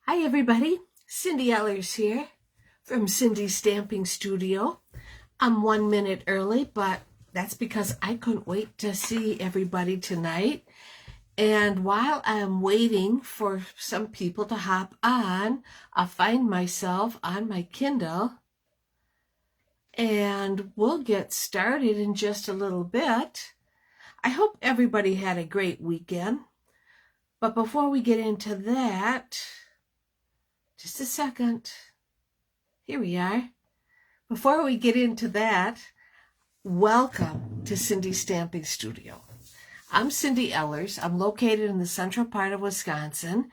Hi everybody, Cindy Ellers here from Cindy's Stamping Studio. I'm 1 minute early, but that's because I couldn't wait to see everybody tonight. And while I'm waiting for some people to hop on, I'll find myself on my Kindle and we'll get started in just a little bit. I hope everybody had a great weekend. But before we get into that, just a second. Here we are. Before we get into that, welcome to Cindy's Stamping Studio. I'm Cindy Ellers. I'm located in the central part of Wisconsin,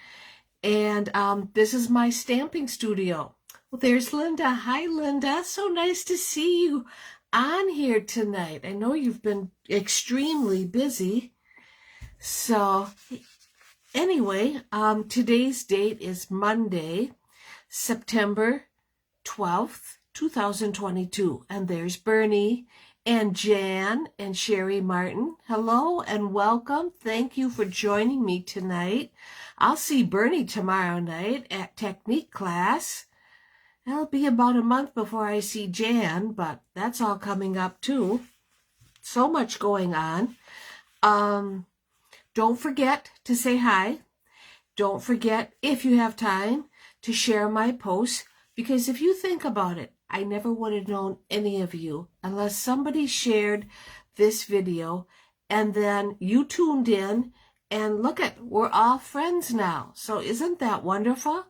and this is my stamping studio. Well, there's Linda. Hi, Linda. So nice to see you on here tonight. I know you've been extremely busy. So anyway, today's date is Monday, September 12th, 2022. And there's Bernie and Jan and Sherry Martin. Hello and welcome. Thank you for joining me tonight. I'll see Bernie tomorrow night at technique class. It'll be about a month before I see Jan, but that's all coming up too. So much going on. Don't forget to say hi. Don't forget, if you have time, to share my posts. Because if you think about it, I never would have known any of you unless somebody shared this video and then you tuned in and look at, we're all friends now. So isn't that wonderful?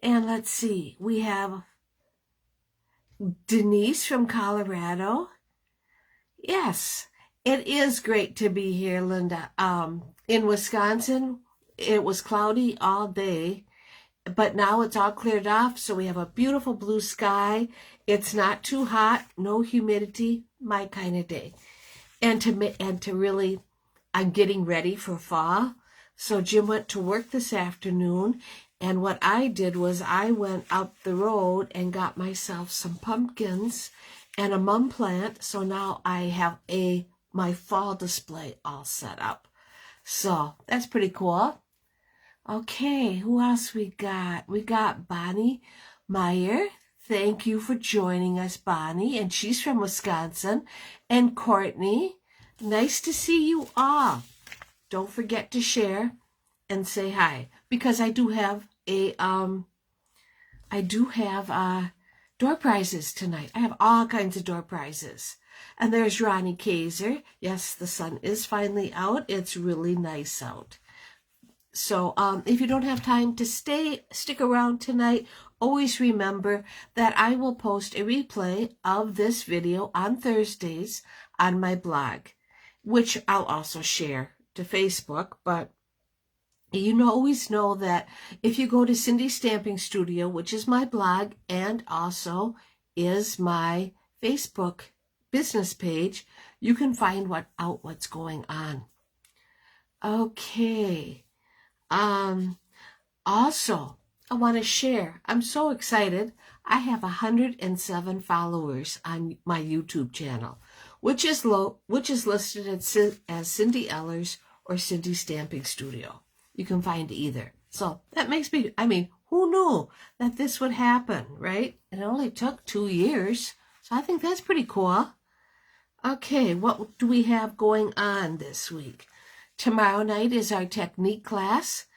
And let's see, we have Denise from Colorado. Yes, it is great to be here, Linda. In Wisconsin, it was cloudy all day. But now it's all cleared off, so we have a beautiful blue sky. It's not too hot, no humidity, my kind of day. And to really, I'm getting ready for fall. So Jim went to work this afternoon, and what I did was I went up the road and got myself some pumpkins and a mum plant. So now I have my fall display all set up. So that's pretty cool. Okay, who else we got? We got Bonnie Meyer. Thank you for joining us, Bonnie. And she's from Wisconsin. And Courtney, nice to see you all. Don't forget to share and say hi. Because I do have door prizes tonight. I have all kinds of door prizes. And there's Ronnie Kaiser. Yes, the sun is finally out. It's really nice out. So if you don't have time to stick around tonight, always remember that I will post a replay of this video on Thursdays on my blog, which I'll also share to Facebook. But you always know that if you go to Cindy Stamping Studio, which is my blog and also is my Facebook business page, you can find what's going on. Okay. Also, I want to share, I'm so excited. I have 107 followers on my YouTube channel, which is listed as Cindy Ellers or Cindy Stamping Studio. You can find either. So that makes me, who knew that this would happen, right? It only took 2 years. So I think that's pretty cool. Okay, what do we have going on this week? Tomorrow night is our technique class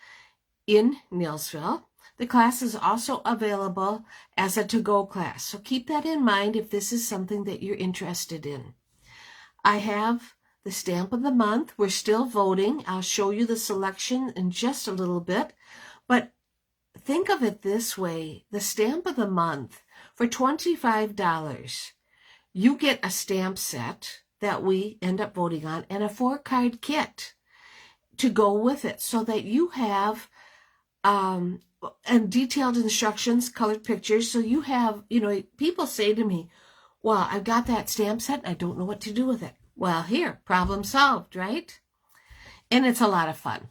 in Neillsville. The class is also available as a to-go class, so keep that in mind if this is something that you're interested in. I have the stamp of the month. We're still voting. I'll show you the selection in just a little bit, but think of it this way. The stamp of the month, for $25, you get a stamp set that we end up voting on and a 4-card kit to go with it, so that you have and detailed instructions, colored pictures. So you have, people say to me, well, I've got that stamp set and I don't know what to do with it. Well, here, problem solved, right? And it's a lot of fun.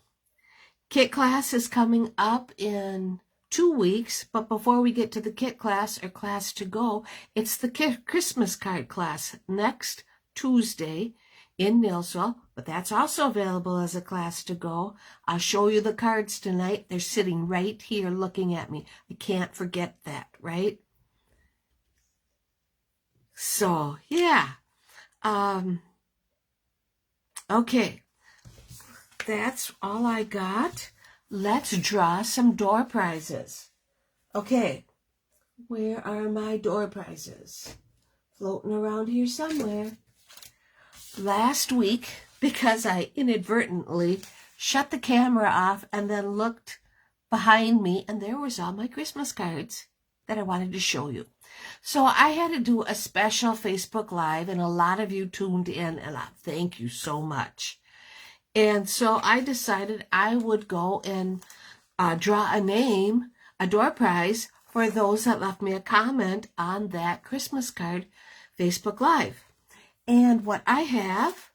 Kit class is coming up in 2 weeks, but before we get to the kit class or class to go, it's the Christmas card class next Tuesday in Nilsville, but that's also available as a class to go. I'll show you the cards tonight. They're sitting right here looking at me. I can't forget that, right? So, yeah. Okay. That's all I got. Let's draw some door prizes. Okay. Where are my door prizes? Floating around here somewhere. Last week, because I inadvertently shut the camera off and then looked behind me, and there was all my Christmas cards that I wanted to show you. So I had to do a special Facebook Live, and a lot of you tuned in, and thank you so much. And so I decided I would go and draw a name, a door prize, for those that left me a comment on that Christmas card Facebook Live. And what I have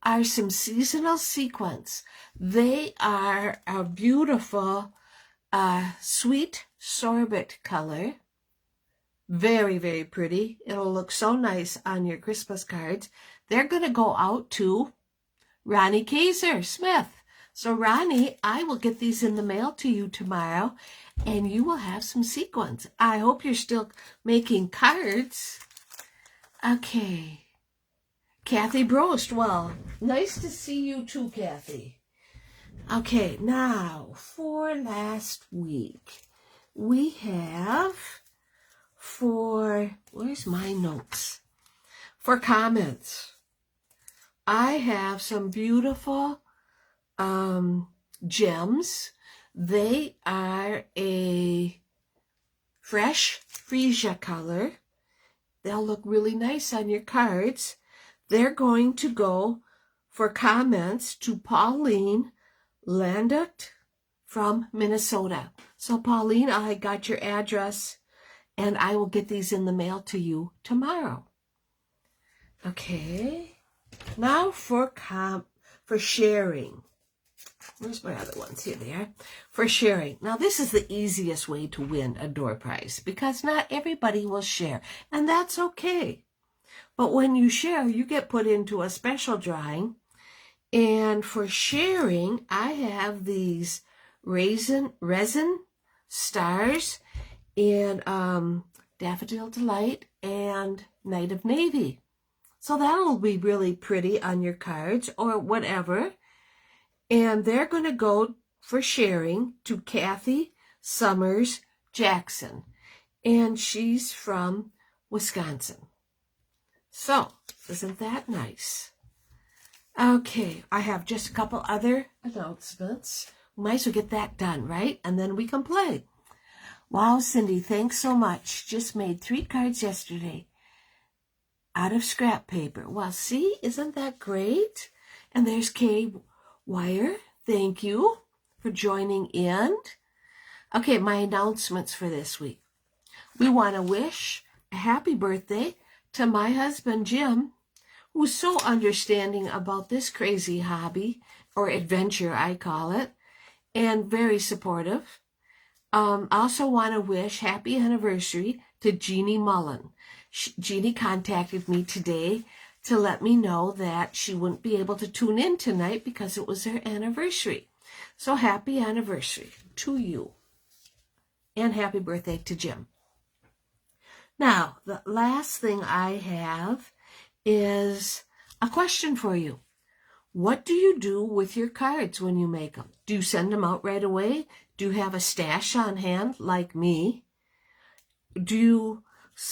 are some seasonal sequins. They are a beautiful sweet sorbet color. Very, very pretty. It'll look so nice on your Christmas cards. They're going to go out to Ronnie Kaiser Smith. So Ronnie, I will get these in the mail to you tomorrow, and you will have some sequins. I hope you're still making cards. Okay. Kathy Brost, well, nice to see you too, Kathy. Okay, now for last week, we have where's my notes? For comments, I have some beautiful gems. They are a fresh freesia color. They'll look really nice on your cards. They're going to go for comments to Pauline Landut from Minnesota. So Pauline, I got your address, and I will get these in the mail to you tomorrow. Okay. Now for sharing. Where's my other ones? Here they are. For sharing. Now, this is the easiest way to win a door prize because not everybody will share, and that's okay. But when you share, you get put into a special drawing. And for sharing, I have these resin stars and Daffodil Delight and Night of Navy. So that'll be really pretty on your cards or whatever. And they're going to go for sharing to Kathy Summers Jackson. And she's from Wisconsin. So, isn't that nice? Okay, I have just a couple other announcements. We might as well get that done, right? And then we can play. Wow, Cindy, thanks so much. Just made 3 cards yesterday out of scrap paper. Well, see, isn't that great? And there's Kay Wire. Thank you for joining in. Okay, my announcements for this week. We want to wish a happy birthday to my husband, Jim, who's so understanding about this crazy hobby, or adventure, I call it, and very supportive. Also want to wish happy anniversary to Jeannie Mullen. Jeannie contacted me today to let me know that she wouldn't be able to tune in tonight because it was her anniversary. So happy anniversary to you. And happy birthday to Jim. Now, the last thing I have is a question for you. What do you do with your cards when you make them? Do you send them out right away? Do you have a stash on hand like me?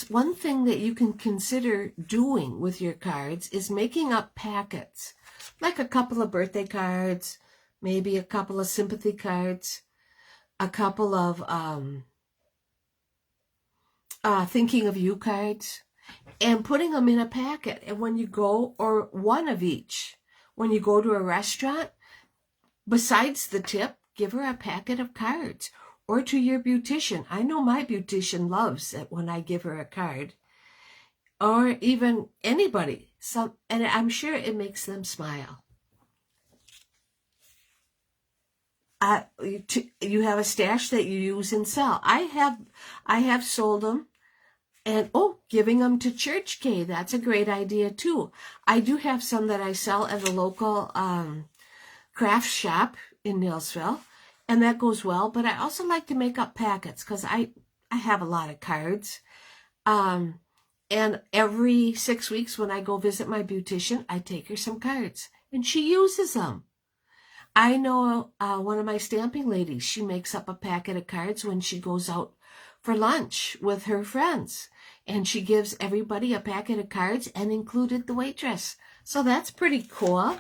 One thing that you can consider doing with your cards is making up packets, like a couple of birthday cards, maybe a couple of sympathy cards, a couple of thinking of you cards, and putting them in a packet. And when you go, or one of each, when you go to a restaurant, besides the tip, give her a packet of cards. Or to your beautician. I know my beautician loves it when I give her a card. Or even anybody. And I'm sure it makes them smile. You have a stash that you use and sell. I have sold them And, giving them to Church K. That's a great idea, too. I do have some that I sell at a local craft shop in Neillsville, and that goes well. But I also like to make up packets because I have a lot of cards. And every 6 weeks when I go visit my beautician, I take her some cards, and she uses them. I know one of my stamping ladies, she makes up a packet of cards when she goes out for lunch with her friends. And she gives everybody a packet of cards and included the waitress. So that's pretty cool.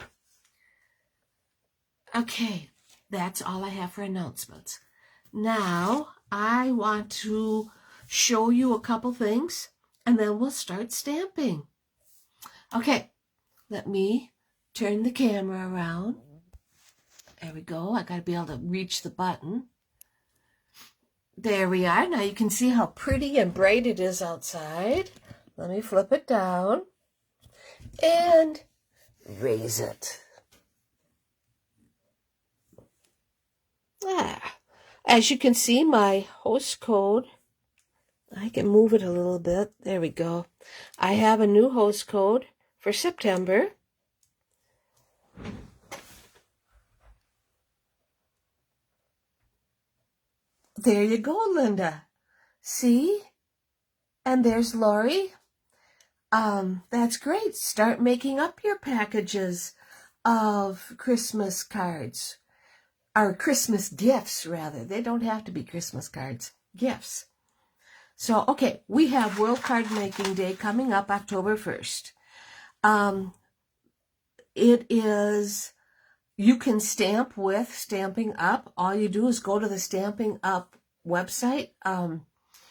Okay, that's all I have for announcements. Now, I want to show you a couple things, and then we'll start stamping. Okay, let me turn the camera around. There we go. I got to be able to reach the button. There we are. Now you can see how pretty and bright it is outside. Let me flip it down and raise it. As you can see, my host code, I can move it a little bit. There we go. I have a new host code for September. There you go, Linda. See? And there's Lori. That's great. Start making up your packages of Christmas cards. Or Christmas gifts, rather. They don't have to be Christmas cards. Gifts. So, okay, we have World Card Making Day coming up October 1st. It is... You can stamp with Stamping Up. All you do is go to the Stamping Up website.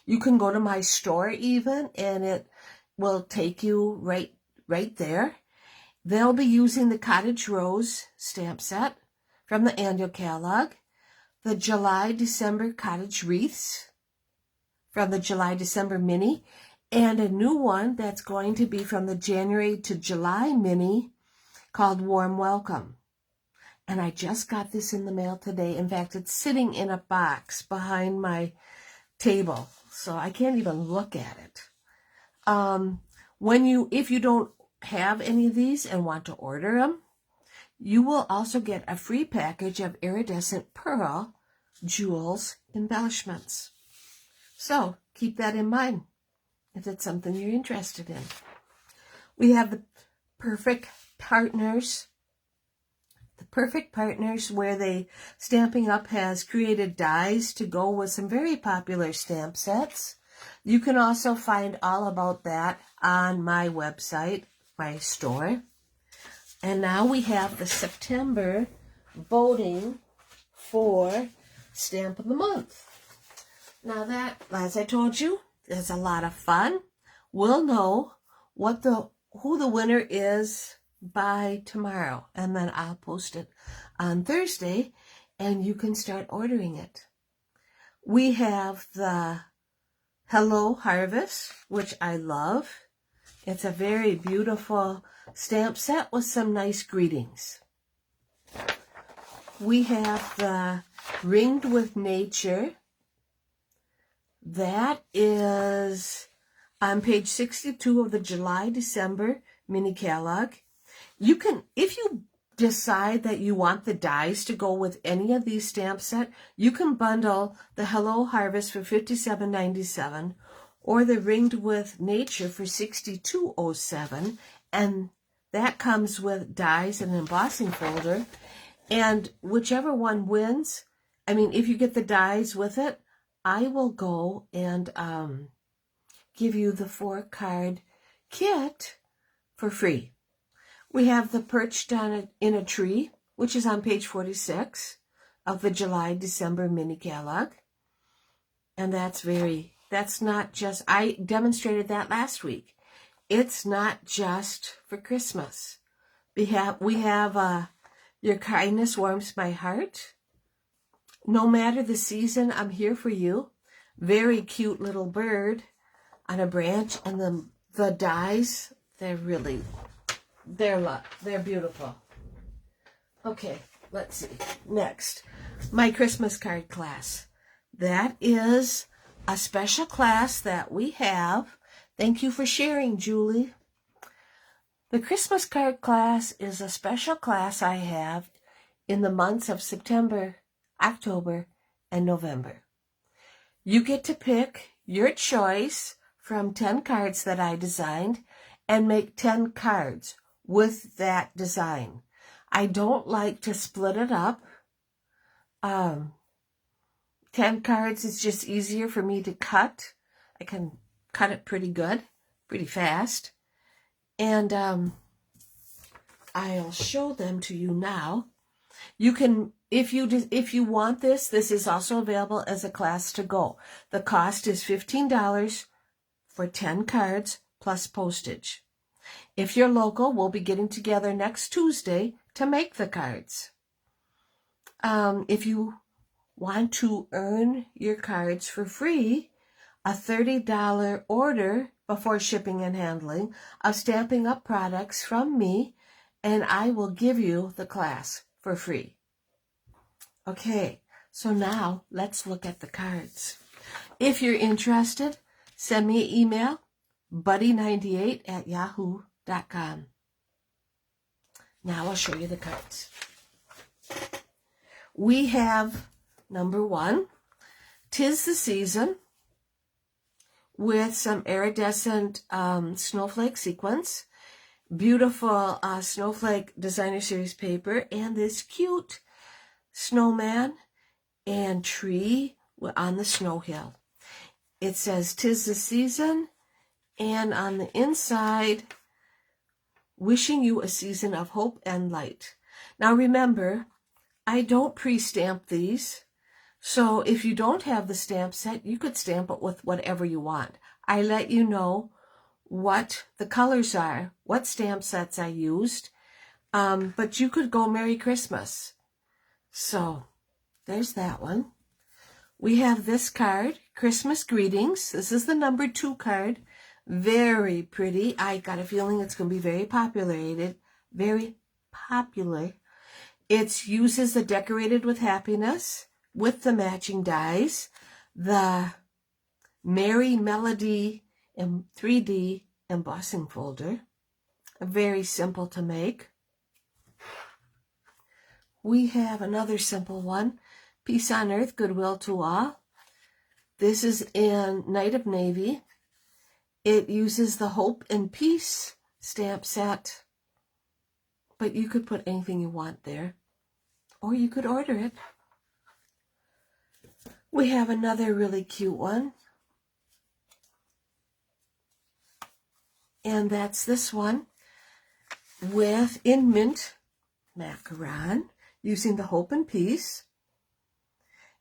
You can go to my store even, and it will take you right there. They'll be using the Cottage Rose stamp set from the annual catalog, the July-December Cottage Wreaths from the July-December mini, and a new one that's going to be from the January to July mini called Warm Welcome. And I just got this in the mail today. In fact, it's sitting in a box behind my table, so I can't even look at it. If you don't have any of these and want to order them, you will also get a free package of iridescent pearl jewels embellishments. So keep that in mind if it's something you're interested in. We have the Perfect Partners. The Perfect Partners, where Stamping Up has created dies to go with some very popular stamp sets. You can also find all about that on my website, my store. And now we have the September voting for Stamp of the Month. Now that, as I told you, is a lot of fun. We'll know who the winner is by tomorrow, and then I'll post it on Thursday, and you can start ordering it. We have the Hello Harvest, which I love. It's a very beautiful stamp set with some nice greetings. We have the Ringed with Nature. That is on page 62 of the July-December mini catalog. You can, if you decide that you want the dies to go with any of these stamp set, you can bundle the Hello Harvest for $57.97 or the Ringed with Nature for $62.07, and that comes with dies and an embossing folder. And whichever one wins, if you get the dies with it, I will go and give you the 4-card kit for free. We have the Perched in a Tree, which is on page 46 of the July-December mini catalog. And that's not just, I demonstrated that last week. It's not just for Christmas. We have Your Kindness Warms My Heart. No matter the season, I'm here for you. Very cute little bird on a branch, and the dies, they're beautiful. Okay, let's see. Next, my Christmas card class. That is a special class that we have Thank you for sharing, Julie. The Christmas card class is a special class I have in the months of September, October, and November. You get to pick your choice from 10 cards that I designed and make 10 cards with that design. I don't like to split it up. 10 cards is just easier for me to cut. I can cut it pretty good, pretty fast. And I'll show them to you now. You can, if you want this is also available as a class to go. The cost is $15 for 10 cards plus postage. If you're local, we'll be getting together next Tuesday to make the cards. If you want to earn your cards for free, a $30 order before shipping and handling of Stampin' Up! Products from me, and I will give you the class for free. Okay, so now let's look at the cards. If you're interested, send me an email, buddy98@yahoo.com. Now I'll show you the cards. We have number 1, 'Tis the Season, with some iridescent snowflake sequins, beautiful snowflake designer series paper, and this cute snowman and tree on the snow hill. It says 'Tis the Season, and on the inside, wishing you a season of hope and light. Now remember, I don't pre-stamp these. So if you don't have the stamp set, you could stamp it with whatever you want. I let you know what the colors are, what stamp sets I used, but you could go Merry Christmas. So there's that one. We have this card, Christmas Greetings. This is the number 2 card. Very pretty. I got a feeling it's going to be very popular. It uses the Decorated with Happiness with the matching dies, the Merry Melody in 3D embossing folder. Very simple to make. We have another simple one, Peace on Earth, Goodwill to All. This is in Night of Navy. It uses the Hope and Peace stamp set, but you could put anything you want there, or you could order it. We have another really cute one, and that's this one with in mint macaron using the Hope and Peace.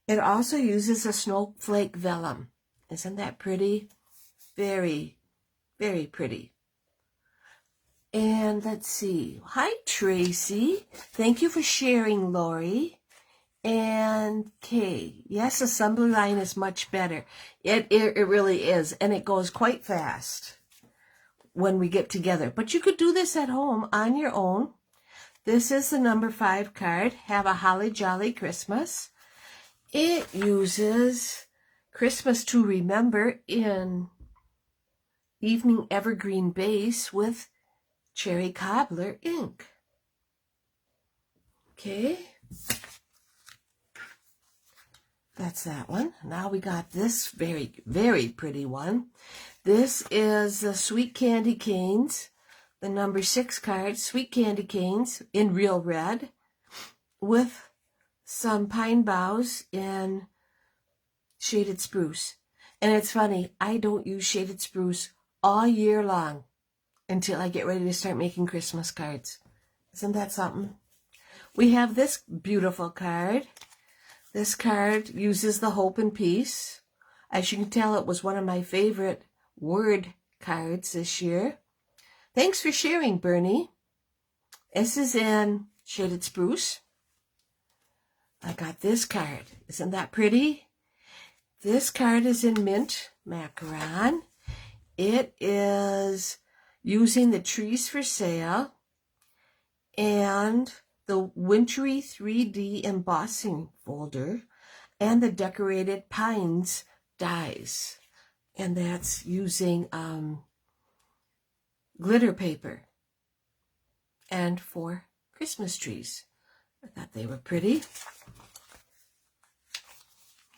It also uses a snowflake vellum. Isn't that pretty? Very, very pretty. And let's see. Hi, Tracy. Thank you for sharing, Lori. And Kay. Yes, assembly line is much better. It really is. And it goes quite fast when we get together. But you could do this at home on your own. This is the number 5 card. Have a Holly Jolly Christmas. It uses Christmas to Remember in Evening Evergreen base with Cherry Cobbler ink. Okay. That's that one. Now we got this very, very pretty one. This is the Sweet Candy Canes, the number 6 card, Sweet Candy Canes in real red with some pine boughs in shaded spruce. And it's funny, I don't use shaded spruce all year long until I get ready to start making Christmas cards. Isn't that something? We have this beautiful card. This card uses the Hope and Peace. As you can tell, it was one of my favorite word cards this year. Thanks for sharing, Bernie. This is in shaded spruce. I got this card. Isn't that pretty? This card is in mint macaron. It is using the Trees for Sale and the Wintry 3D embossing folder and the Decorated Pines dies. And that's using glitter paper and 4 Christmas trees. I thought they were pretty.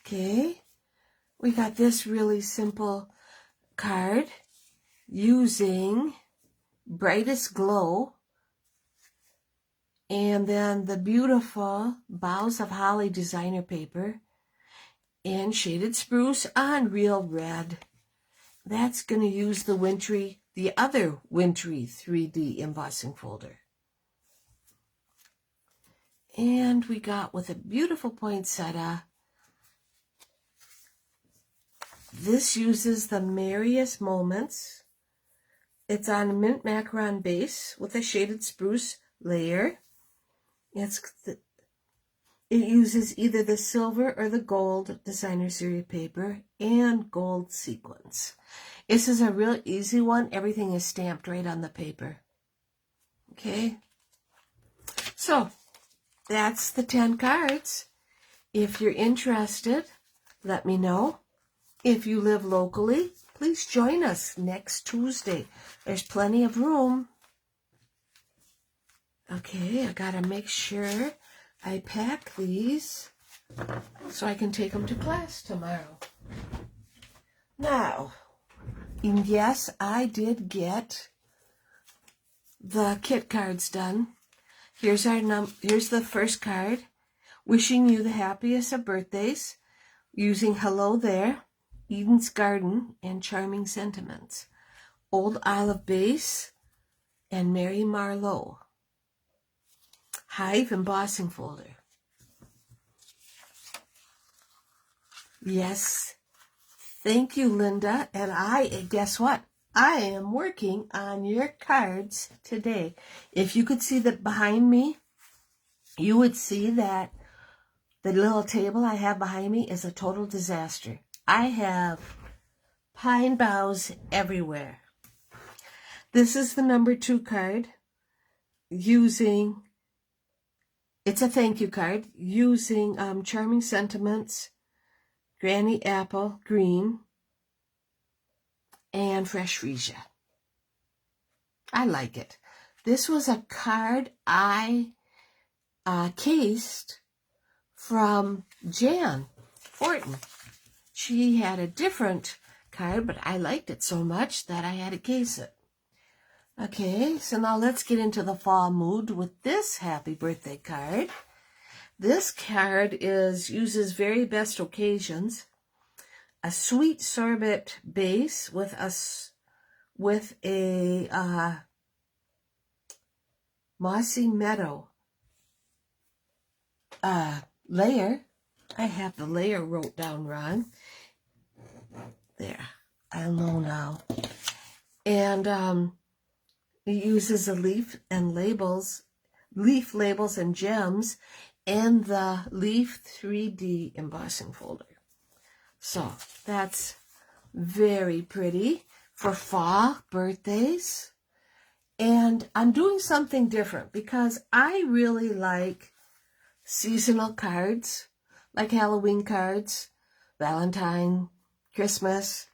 Okay, we got this really simple card using Brightest Glow and then the beautiful Boughs of Holly designer paper and shaded spruce on real red. That's going to use the other wintry 3D embossing folder. And we got with a beautiful poinsettia. This uses the Merriest Moments. It's on a mint macaron base with a shaded spruce layer. It uses either the silver or the gold designer series paper and gold sequins. This is a real easy one. Everything is stamped right on the paper. Okay, so that's the 10 cards. If you're interested, let me know. If you live locally, please join us next Tuesday. There's plenty of room. Okay, I gotta make sure I pack these so I can take them to class tomorrow. Now, and yes, I did get the kit cards done. Here's the first card. Wishing you the happiest of birthdays. Using Hello There, Eden's Garden, and Charming Sentiments. Old Olive Base and Mary Marlowe. Hive embossing folder. Yes, thank you, Linda. And guess what? I am working on your cards today. If you could see that behind me, you would see that the little table I have behind me is a total disaster. I have pine boughs everywhere. This is the number 2 card using, it's a thank you card, using Charming Sentiments, Granny Apple Green, and Fresh Freesia. I like it. This was a card I cased from Jan Fortin. She had a different card, but I liked it so much that I had to case it. Okay, so now let's get into the fall mood with this happy birthday card. This card uses Very Best Occasions, a sweet sorbet base with a mossy meadow layer. I have the layer wrote down wrong. There, I know now. And it uses the leaf labels and gems and the leaf 3D embossing folder. So that's very pretty for fall birthdays. And I'm doing something different because I really like seasonal cards, like Halloween cards, Valentine, Christmas.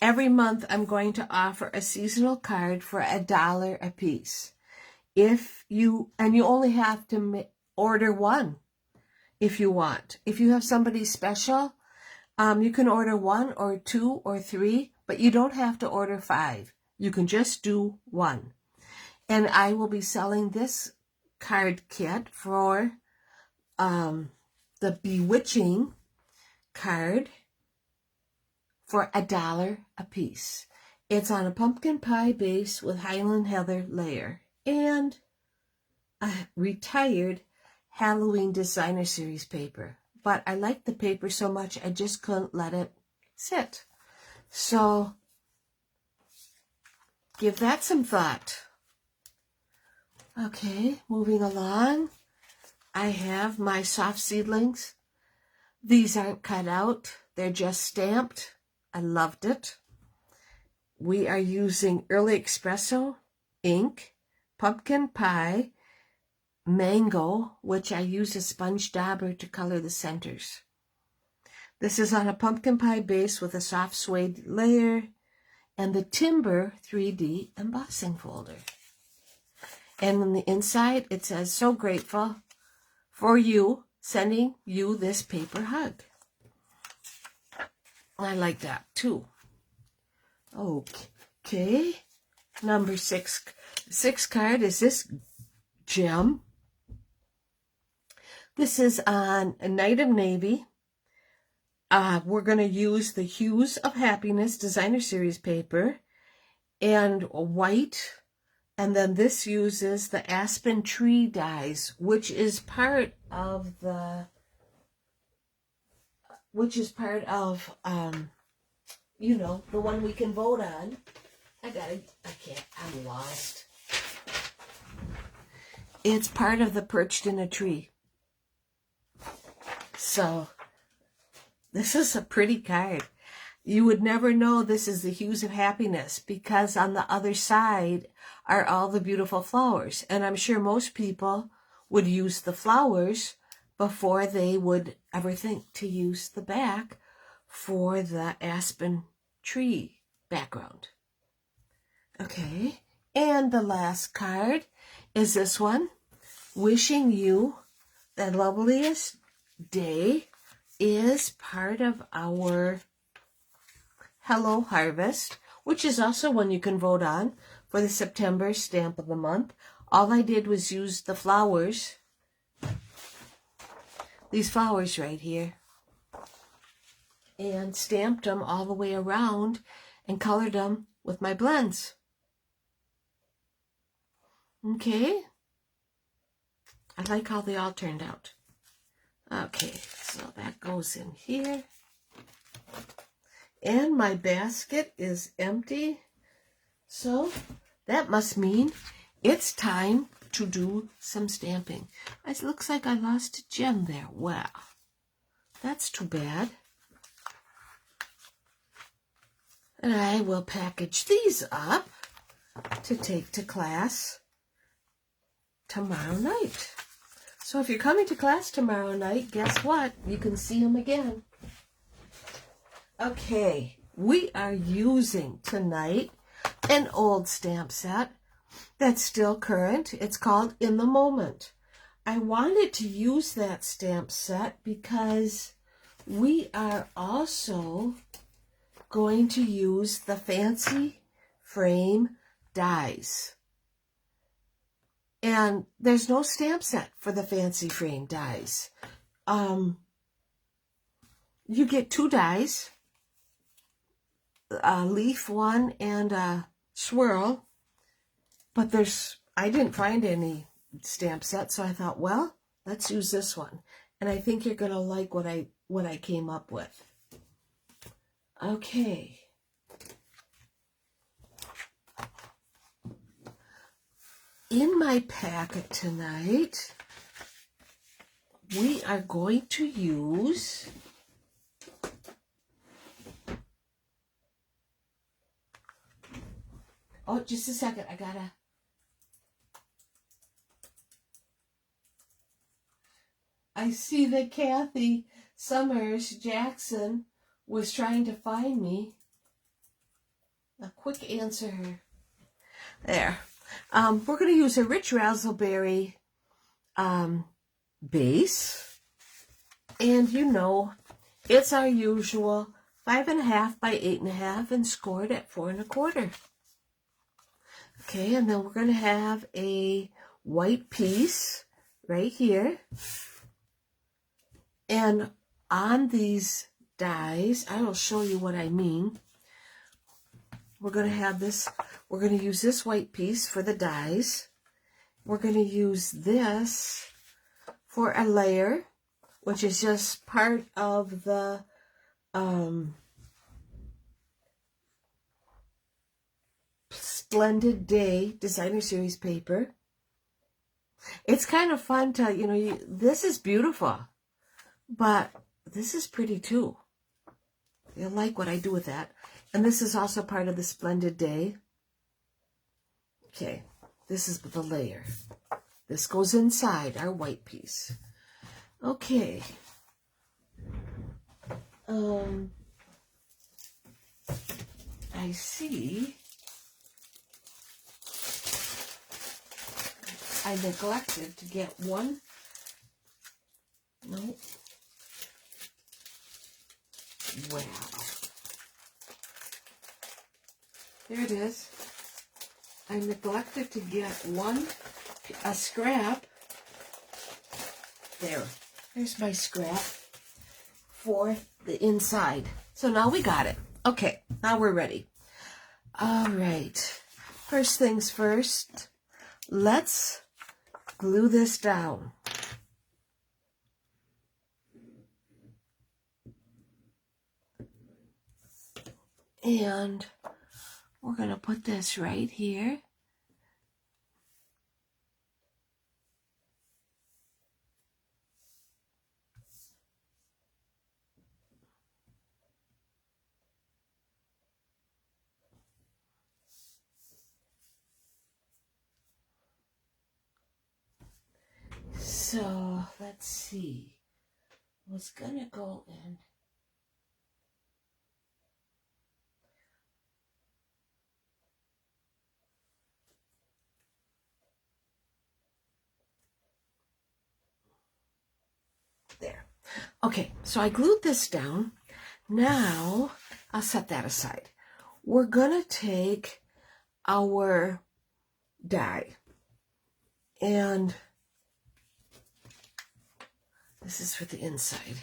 Every month I'm going to offer a seasonal card for $1 a piece. You only have to order one if you want. If you have somebody special, you can order 1 or 2 or 3, but you don't have to order 5. You can just do 1. And I will be selling this card kit for the Bewitching card for $1 a piece. It's on a pumpkin pie base with Highland Heather layer and a retired Halloween designer series paper. But I like the paper so much I just couldn't let it sit. So give that some thought. Okay, moving along. I have my soft seedlings. These aren't cut out. They're just stamped. I loved it. We are using Early Espresso, ink, pumpkin pie, mango, which I use a sponge dauber to color the centers. This is on a pumpkin pie base with a soft suede layer and the Timber 3D embossing folder. And on the inside, it says, "So grateful for you, sending you this paper hug." I like that too. Okay, number six card is this gem. This is on a Night of Navy. We're going to use the Hues of Happiness Designer Series paper and white. And then this uses the Aspen Tree dies, which is part of the, you know, the one we can vote on. I'm lost. It's part of the Perched in a Tree. So, this is a pretty card. You would never know this is the Hues of Happiness because on the other side are all the beautiful flowers. And I'm sure most people would use the flowers before they would ever think to use the back for the aspen tree background. Okay, and the last card is this one. Wishing you the loveliest day is part of our Hello Harvest, which is also one you can vote on for the September stamp of the month. All I did was use the flowers, these flowers right here, and stamped them all the way around and colored them with my blends. Okay, I like how they all turned out. Okay, so that goes in here. And my basket is empty. So that must mean it's time to do some stamping. It looks like I lost a gem there. Wow, that's too bad. And I will package these up to take to class tomorrow night. So if you're coming to class tomorrow night, guess what? You can see them again. Okay, we are using tonight an old stamp set that's still current. It's called In the Moment. I wanted to use that stamp set because we are also going to use the fancy frame dies. And there's no stamp set for the fancy frame dies. You get 2 dies, a leaf one and a swirl, but I didn't find any stamp set, so I thought, well, let's use this one. And I think you're going to like what I came up with. Okay. In my packet tonight, we are going to use just a second. I see that Kathy Summers Jackson was trying to find me. A quick answer her. There. We're going to use a rich raspberry base. And you know, it's our usual 5.5 by 8.5 and scored at 4 1/4. Okay, and then we're going to have a white piece right here. And on these dies, I will show you what I mean. We're going to have this, we're going to use this white piece for the dies. We're going to use this for a layer, which is just part of the Splendid Day Designer Series paper. It's kind of fun to, you know, this is beautiful, but this is pretty too. You'll like what I do with that. And this is also part of the Splendid Day. Okay, this is the layer. This goes inside our white piece. Okay. I I see I neglected to get one. No. Wow. There it is. I neglected to get a scrap. There's my scrap for the inside. So now we got it. Okay, now we're ready. All right. First things first, let's glue this down. And we're going to put this right here. So let's see. I was going to go in. There. Okay, so I glued this down. Now, I'll set that aside. We're going to take our die. And this is for the inside.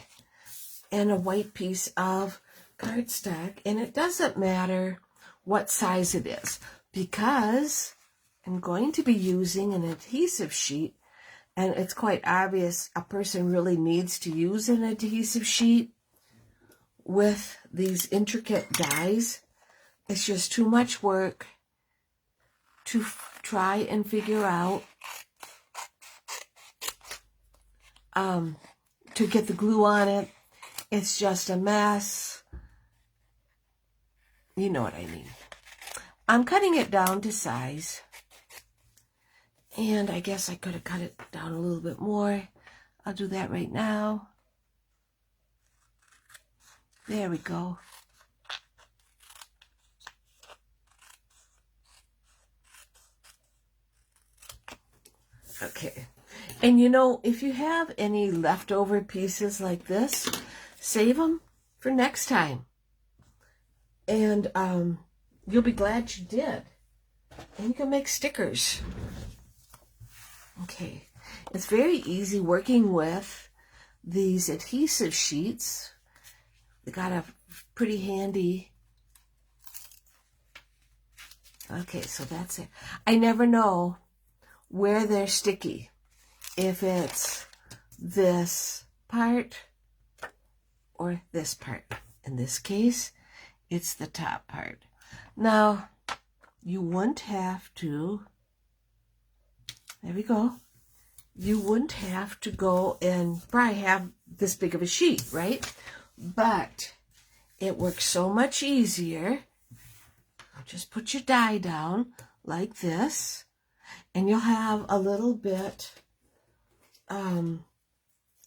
And a white piece of cardstock. And it doesn't matter what size it is, because I'm going to be using an adhesive sheet. And it's quite obvious a person really needs to use an adhesive sheet with these intricate dies. It's just too much work to try and figure out to get the glue on it. It's just a mess. You know what I mean. I'm cutting it down to size. And I guess I could have cut it down a little bit more. I'll do that right now. There we go. Okay. And you know, if you have any leftover pieces like this, save them for next time. And you'll be glad you did. And you can make stickers. Okay, it's very easy working with these adhesive sheets. They got a pretty handy. Okay, so that's it. I never know where they're sticky. If it's this part or this part. In this case, it's the top part. Now, you wouldn't have to. There we go. You wouldn't have to go and probably have this big of a sheet, right? But it works so much easier. Just put your die down like this, and you'll have a little bit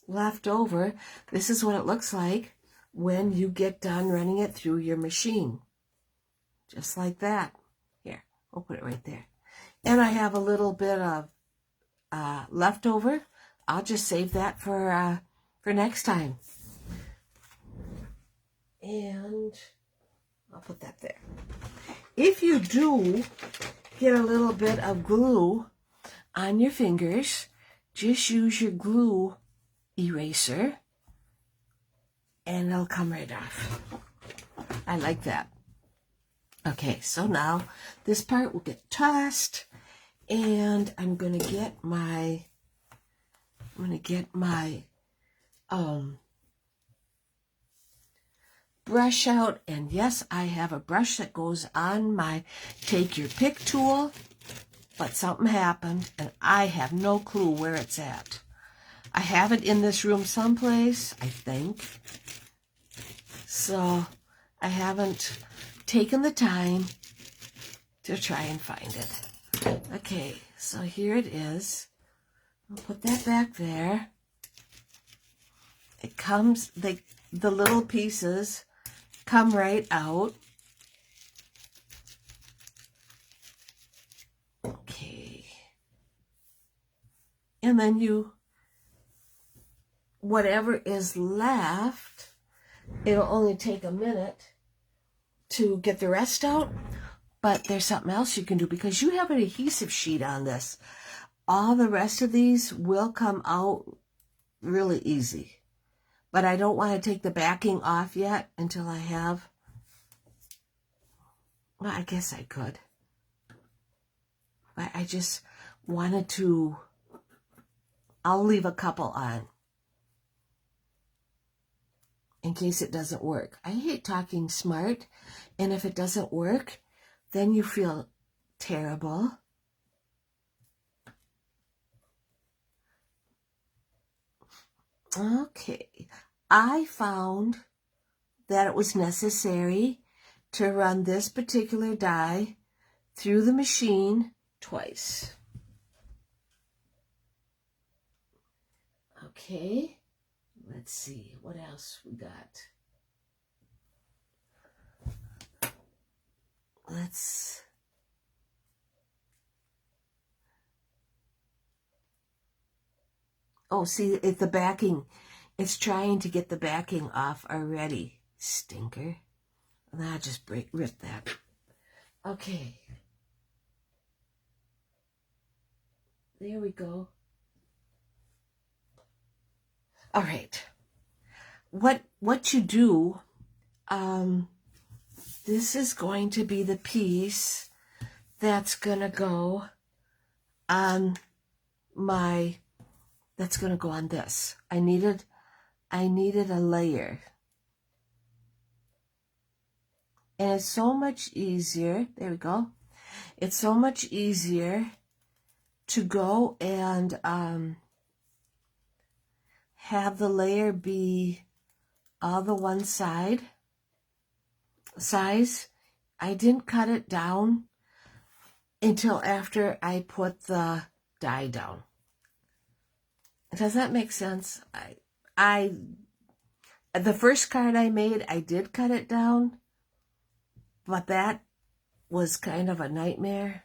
left over. This is what it looks like when you get done running it through your machine. Just like that. Here, we'll put it right there. And I have a little bit of leftover. I'll just save that for next time. And I'll put that there. If you do get a little bit of glue on your fingers, just use your glue eraser and it'll come right off. I like that. Okay, so now this part will get tossed. And I'm going to get my brush out. And yes, I have a brush that goes on my take your pick tool, but something happened and I have no clue where it's at. I have it in this room someplace, I think. So I haven't taken the time to try and find it. Okay, so here it is. I'll put that back there. It comes, the little pieces come right out. And then whatever is left, it'll only take a minute to get the rest out. But there's something else you can do because you have an adhesive sheet on this. All the rest of these will come out really easy. But I don't want to take the backing off yet until I have, well, I guess I could. But I just wanted to, I'll leave a couple on in case it doesn't work. I hate talking smart, and if it doesn't work, then you feel terrible. Okay, I found that it was necessary to run this particular die through the machine twice. Okay, let's see what else we got. Oh, see, it's the backing. It's trying to get the backing off already. Stinker. And I'll just rip that. Okay. There we go. All right. What you do, this is going to be the piece that's going to go on that's going to go on this. I needed a layer. And it's so much easier, there we go. It's so much easier to go and have the layer be all the one size. I didn't cut it down until after I put the die down. Does that make sense? The first card I made, I did cut it down, but that was kind of a nightmare.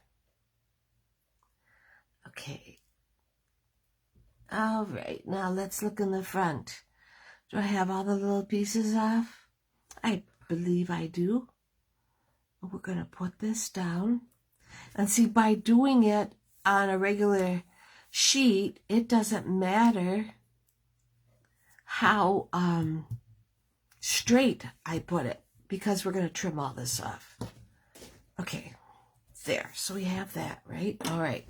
Okay. All right, now let's look in the front. Do I have all the little pieces off? I believe I do. We're going to put this down. And see, by doing it on a regular sheet, it doesn't matter how straight I put it, because we're going to trim all this off. Okay, there. So we have that, right? All right.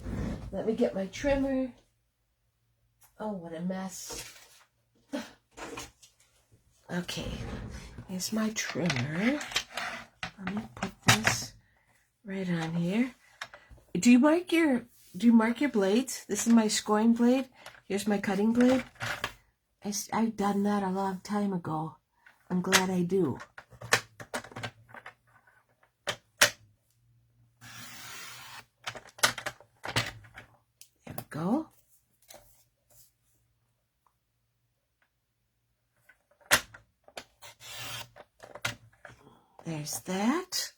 Let me get my trimmer. Oh, what a mess. Okay, here's my trimmer. Let me put this right on here. Do you mark your blades? This is my scoring blade. Here's my cutting blade. I've done that a long time ago. I'm glad I do. There we go. There's that.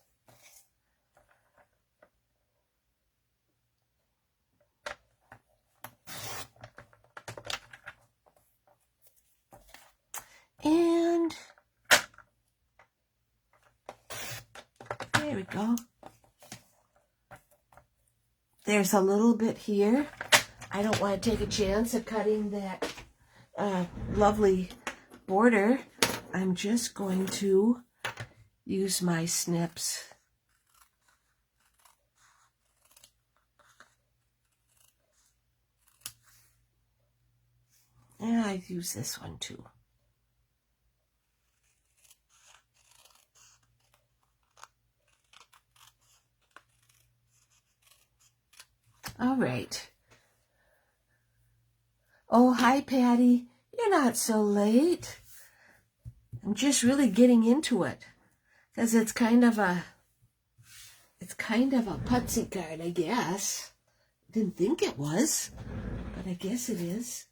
And there we go. There's a little bit here. I don't want to take a chance of cutting that lovely border. I'm just going to use my snips. And I use this one too. All right. Oh, hi, Patty. You're not so late. I'm just really getting into it, because it's kind of a putsy card, I guess. Didn't think it was, but I guess it is.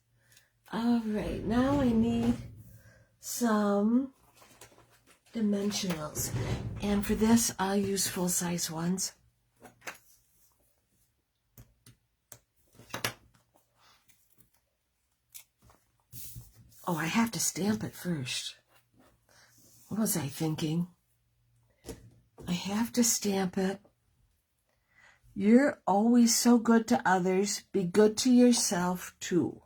All right, now I need some dimensionals, and for this I'll use full-size ones. Oh, I have to stamp it first. What was I thinking? I have to stamp it. You're always so good to others. Be good to yourself, too.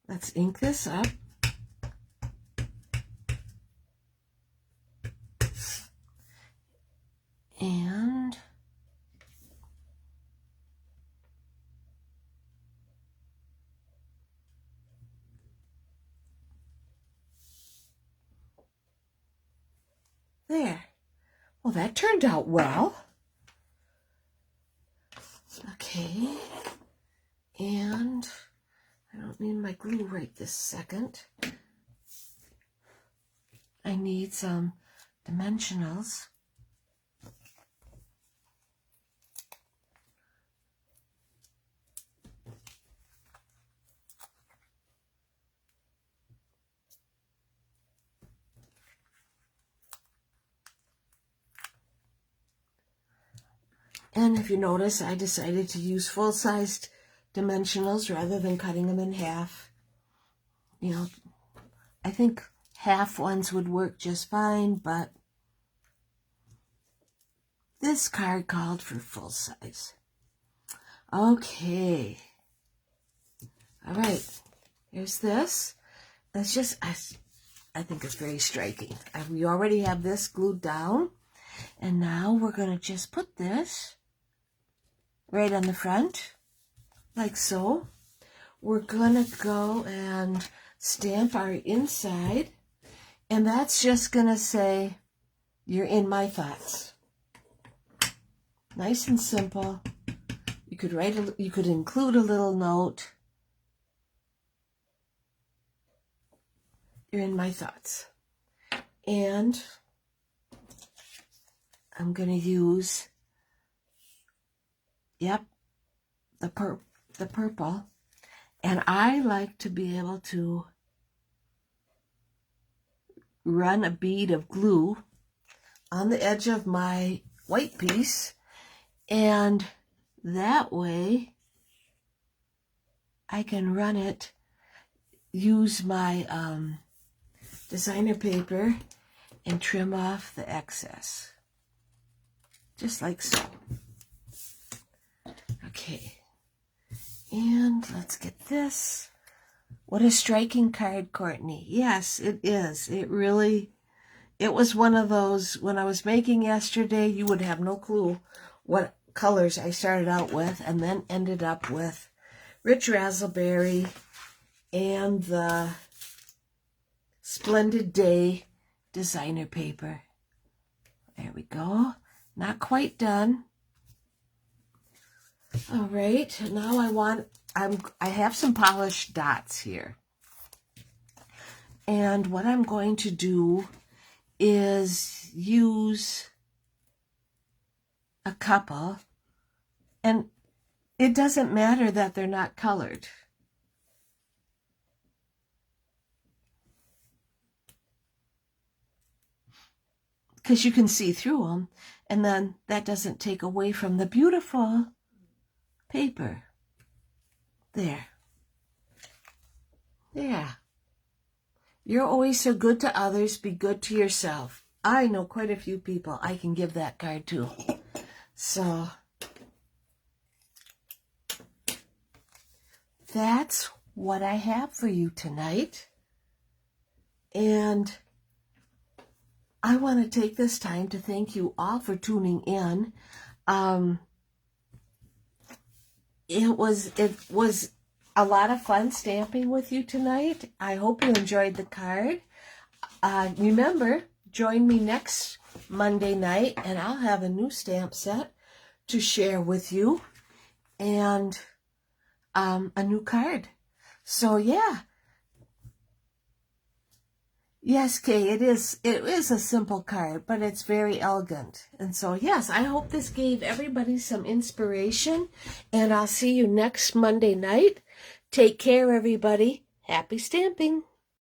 Let's ink this up. And there. Well, that turned out well. Okay. And I don't need my glue right this second. I need some dimensionals. And if you notice, I decided to use full-sized dimensionals rather than cutting them in half. You know, I think half ones would work just fine, but this card called for full size. Okay. All right. Here's this. That's just, I think it's very striking. We already have this glued down. And now we're going to just put this right on the front, like so. We're going to go and stamp our inside. And that's just going to say, you're in my thoughts. Nice and simple. You could you could include a little note. You're in my thoughts. And I'm going to use, yep, the purple. And I like to be able to run a bead of glue on the edge of my white piece, and that way I can run it, use my designer paper and trim off the excess, just like so. Okay, and let's get this. What a striking card, Courtney. Yes, it is. It was one of those, when I was making yesterday, you would have no clue what colors I started out with and then ended up with Rich Razzleberry and the Splendid Day designer paper. There we go. Not quite done. All right, now I have some polished dots here. And what I'm going to do is use a couple, and it doesn't matter that they're not colored. Because you can see through them, and then that doesn't take away from the beautiful paper. There. Yeah. You're always so good to others. Be good to yourself. I know quite a few people I can give that card to. So that's what I have for you tonight. And I want to take this time to thank you all for tuning in. It was a lot of fun stamping with you tonight. I hope you enjoyed the card. Remember, join me next Monday night, and I'll have a new stamp set to share with you, and a new card. So yeah. Yes, Kay, it is a simple card, but it's very elegant. And so, yes, I hope this gave everybody some inspiration, and I'll see you next Monday night. Take care, everybody. Happy stamping.